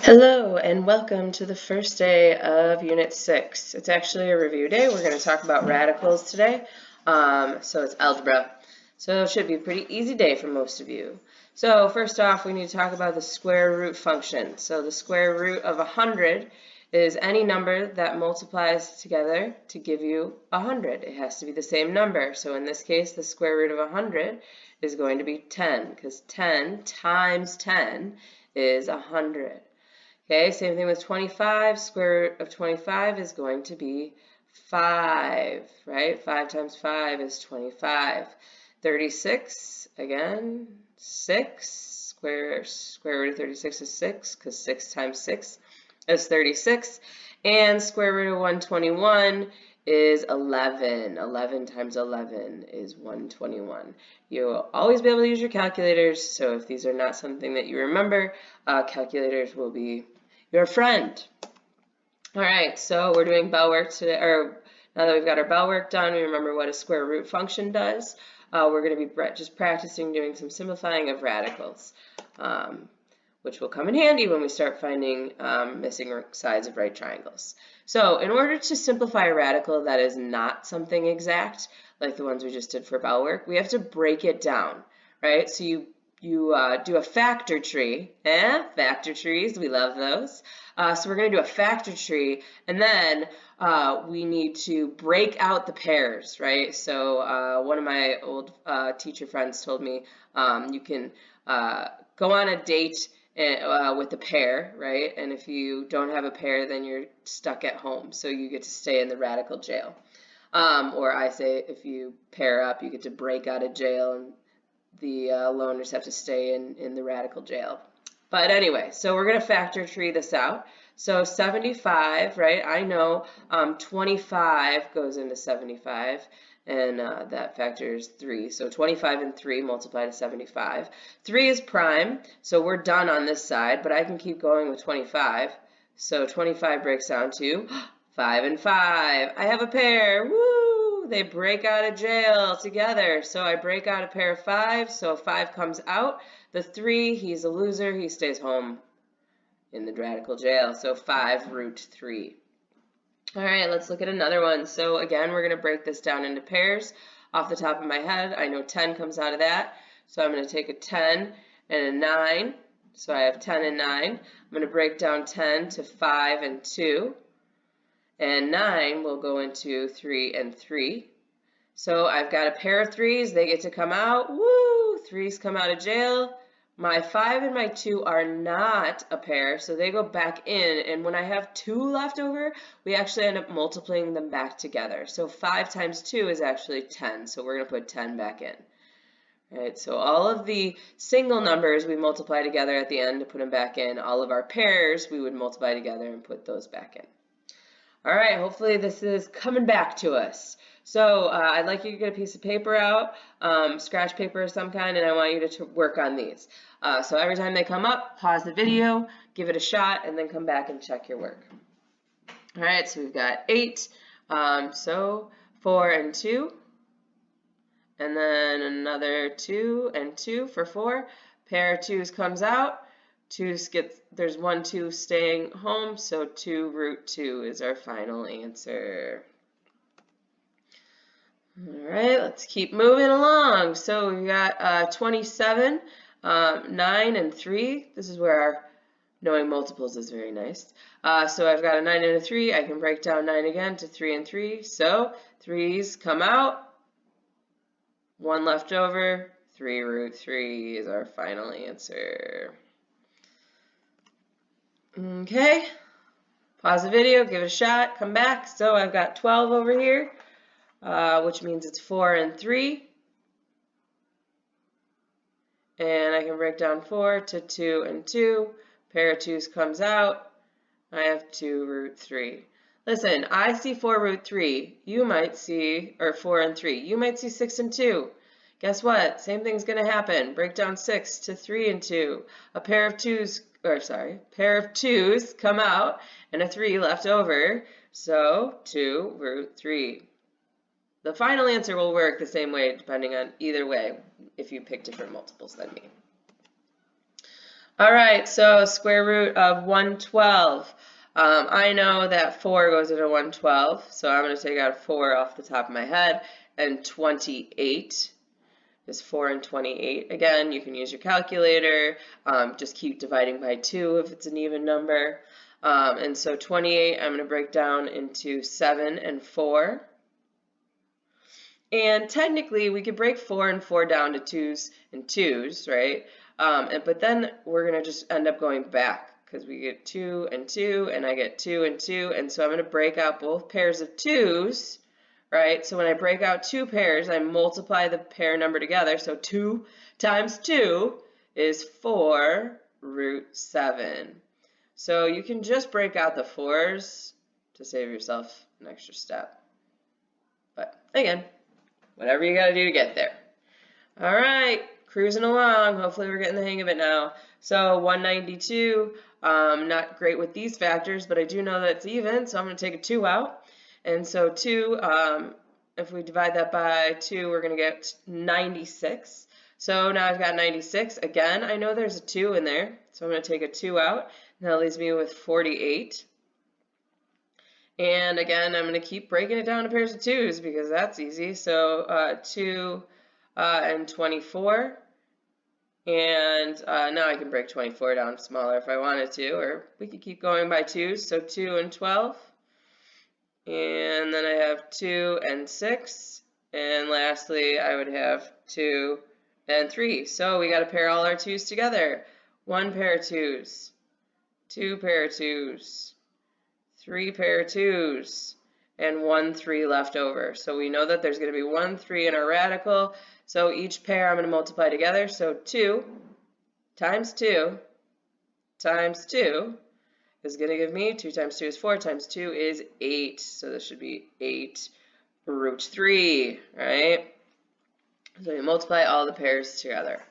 Hello and welcome to the first day of Unit 6. It's actually a review day. We're going to talk about radicals today. So it's algebra. So it should be a pretty easy day for most of you. So first off, we need to talk about the square root function. So the square root of 100 is any number that multiplies together to give you 100. It has to be the same number. So in this case, the square root of 100 is going to be 10 because 10 times 10 is 100. Okay, same thing with 25. Square root of 25 is going to be 5, right? 5 times 5 is 25. 36, again, 6. Square root of 36 is 6, because 6 times 6 is 36. And square root of 121 is 11. 11 times 11 is 121. You'll always be able to use your calculators, so if these are not something that you remember, calculators will be your friend. All right, so we're doing bell work today, or now that we've got our bell work done, we remember what a square root function does. We're going to be just practicing doing some simplifying of radicals, which will come in handy when we start finding missing sides of right triangles. So in order to simplify a radical that is not something exact, like the ones we just did for bell work, we have to break it down, right? So you do a factor tree. Factor trees, we love those. So we're going to do a factor tree, and then we need to break out the pairs, right? So one of my old teacher friends told me you can go on a date with a pair, right? And if you don't have a pair, then you're stuck at home, so you get to stay in the radical jail. Or I say if you pair up, you get to break out of jail, and the loners have to stay in the radical jail. But anyway, so we're going to factor tree this out. So 75, right? I know 25 goes into 75, and that factors 3. So 25 and 3 multiply to 75. 3 is prime, so we're done on this side, but I can keep going with 25. So 25 breaks down to 5 and 5. I have a pair. Woo! They break out of jail together. So I break out a pair of 5, so 5 comes out. The 3, he's a loser, he stays home in the radical jail. So 5 root 3. All right, let's look at another one. So again, we're going to break this down into pairs. Off the top of my head, I know 10 comes out of that. So I'm going to take a 10 and a 9. So I have 10 and 9. I'm going to break down 10 to 5 and 2. And 9 will go into 3 and 3. So I've got a pair of 3s. They get to come out. Woo! 3s come out of jail. My 5 and my 2 are not a pair, so they go back in. And when I have 2 left over, we actually end up multiplying them back together. So 5 times 2 is actually 10. So we're going to put 10 back in. Right, so all of the single numbers we multiply together at the end to put them back in. All of our pairs we would multiply together and put those back in. All right, hopefully this is coming back to us. So I'd like you to get a piece of paper out, scratch paper of some kind, and I want you to work on these. So every time they come up, pause the video, give it a shot, and then come back and check your work. All right, so we've got 8, so 4 and 2, and then another 2 and 2 for 4. Pair of 2s comes out. There's 1 2 staying home, so 2 root 2 is our final answer. All right, let's keep moving along. So we've got 27, 9, and 3. This is where our knowing multiples is very nice. So I've got a 9 and a 3. I can break down 9 again to 3 and 3. So 3's come out. 1 left over. 3 root 3 is our final answer. Okay, pause the video, give it a shot, come back. So I've got 12 over here, which means it's 4 and 3. And I can break down 4 to 2 and 2. Pair of 2's comes out. I have 2 root 3. Listen, I see 4 root 3. You might see, or 4 and 3. You might see 6 and 2. Guess what? Same thing's going to happen. Break down 6 to 3 and 2. A pair of 2's come out and a 3 left over, so 2 root 3. The final answer will work the same way depending on either way if you pick different multiples than me. All right, so square root of 112. I know that 4 goes into 112, so I'm going to take out 4 off the top of my head, and 28 is 4 and 28. Again, you can use your calculator, just keep dividing by 2 if it's an even number. And so 28 I'm going to break down into 7 and 4. And technically, we could break 4 and 4 down to 2s and 2s, right? But then we're going to just end up going back because we get 2 and 2, and I get 2 and 2. And so I'm going to break out both pairs of 2s, right? So when I break out 2 pairs, I multiply the pair number together. So 2 times 2 is 4 root 7. So you can just break out the 4s to save yourself an extra step. But again, whatever you got to do to get there. All right, cruising along. Hopefully we're getting the hang of it now. So 192, not great with these factors, but I do know that it's even, so I'm going to take a 2 out. And so 2, if we divide that by 2, we're going to get 96. So now I've got 96. Again, I know there's a 2 in there, so I'm going to take a 2 out. And that leaves me with 48. And again, I'm going to keep breaking it down to pairs of 2s because that's easy. So 2 and 24. And now I can break 24 down smaller if I wanted to, or we could keep going by 2s. So 2 and 12. And then I have 2 and 6. And lastly, I would have 2 and 3. So we got to pair all our 2s together. 1 pair of 2s, 2 pair of 2s, 3 pair of 2s, and 1 3 left over. So we know that there's going to be 1 3 in our radical. So each pair I'm going to multiply together. So 2 times 2 times 2 is going to give me 2 times 2 is 4 times 2 is 8. So this should be 8 root 3, right? So you multiply all the pairs together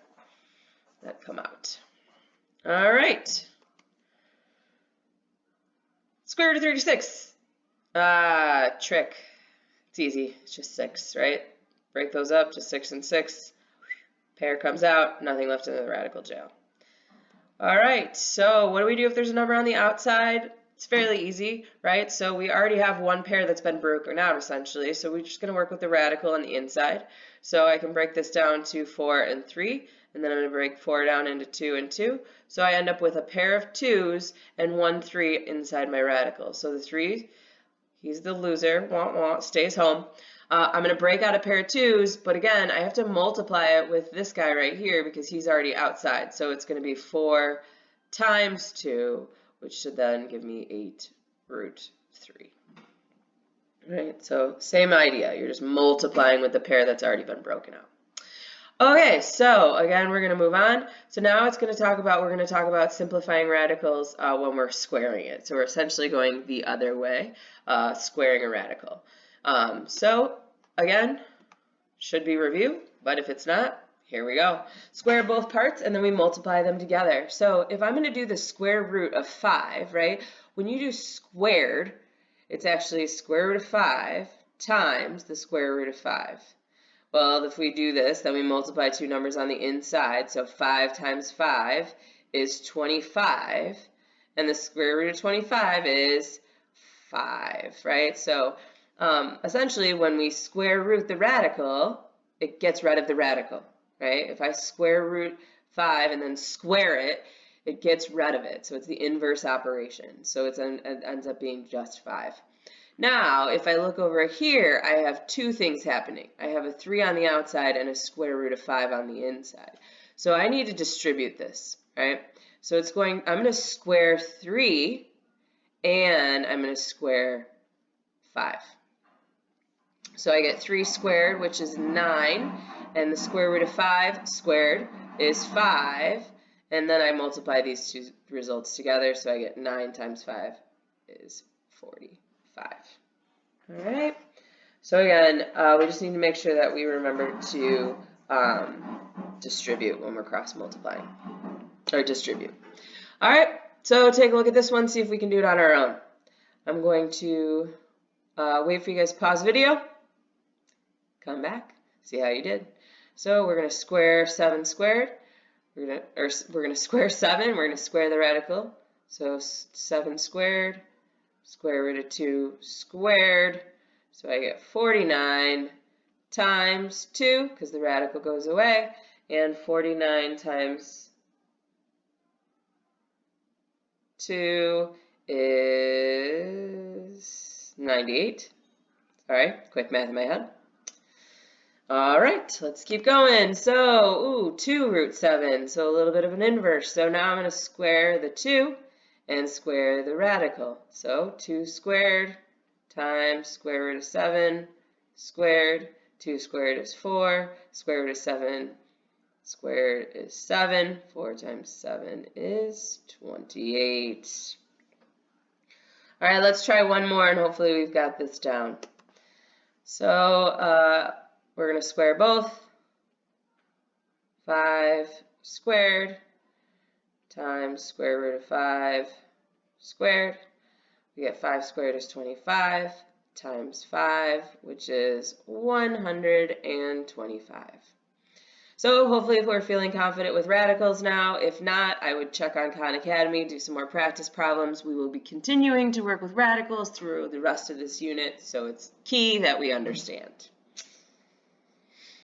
that come out. All right. Square root of 36. Trick. It's easy. It's just 6, right? Break those up to 6 and 6. Pair comes out. Nothing left in the radical jail. All right. So what do we do if there's a number on the outside? It's fairly easy, right? So we already have one pair that's been broken out, essentially. So we're just going to work with the radical on the inside. So I can break this down to 4 and 3. And then I'm going to break 4 down into 2 and 2. So I end up with a pair of 2s and 1 3 inside my radical. So the 3, he's the loser, stays home. I'm going to break out a pair of 2s, but again, I have to multiply it with this guy right here because he's already outside. So it's going to be 4 times 2, which should then give me 8 root 3. Right, so same idea. You're just multiplying with the pair that's already been broken out. Okay, so again, we're going to move on. So now we're going to talk about simplifying radicals when we're squaring it. So we're essentially going the other way, squaring a radical. So again, should be review, but if it's not, here we go. Square both parts and then we multiply them together. So if I'm going to do the square root of 5, right, when you do squared, it's actually square root of 5 times the square root of 5. Well, if we do this, then we multiply two numbers on the inside. So 5 times 5 is 25. And the square root of 25 is 5, right? So essentially, when we square root the radical, it gets rid of the radical, right? If I square root 5 and then square it, it gets rid of it. So it's the inverse operation. So it ends up being just 5. Now, if I look over here, I have two things happening. I have a 3 on the outside and a square root of 5 on the inside. So I need to distribute this, right? So I'm going to square 3 and I'm going to square 5. So I get 3 squared, which is 9, and the square root of 5 squared is 5, and then I multiply these two results together, so I get 9 times 5 is 45. All right, so again, we just need to make sure that we remember to distribute when we're cross-multiplying, or distribute. All right, so take a look at this one, see if we can do it on our own. I'm going to wait for you guys to pause the video, come back, see how you did. So we're going to square 7 squared. we're gonna square 7. We're gonna square the radical. So 7 squared, square root of 2 squared. So I get 49 times 2, because the radical goes away, and 49 times 2 is 98. All right, quick math in my head. All right, let's keep going. So, 2 root 7, so a little bit of an inverse. So now I'm going to square the 2 and square the radical. So 2 squared times square root of 7 squared. 2 squared is 4. Square root of 7 squared is 7. 4 times 7 is 28. All right, let's try one more, and hopefully we've got this down. So we're going to square both. 5 squared times square root of 5 squared. We get 5 squared is 25 times 5, which is 125. So hopefully if we're feeling confident with radicals now, if not, I would check on Khan Academy, do some more practice problems. We will be continuing to work with radicals through the rest of this unit, so it's key that we understand.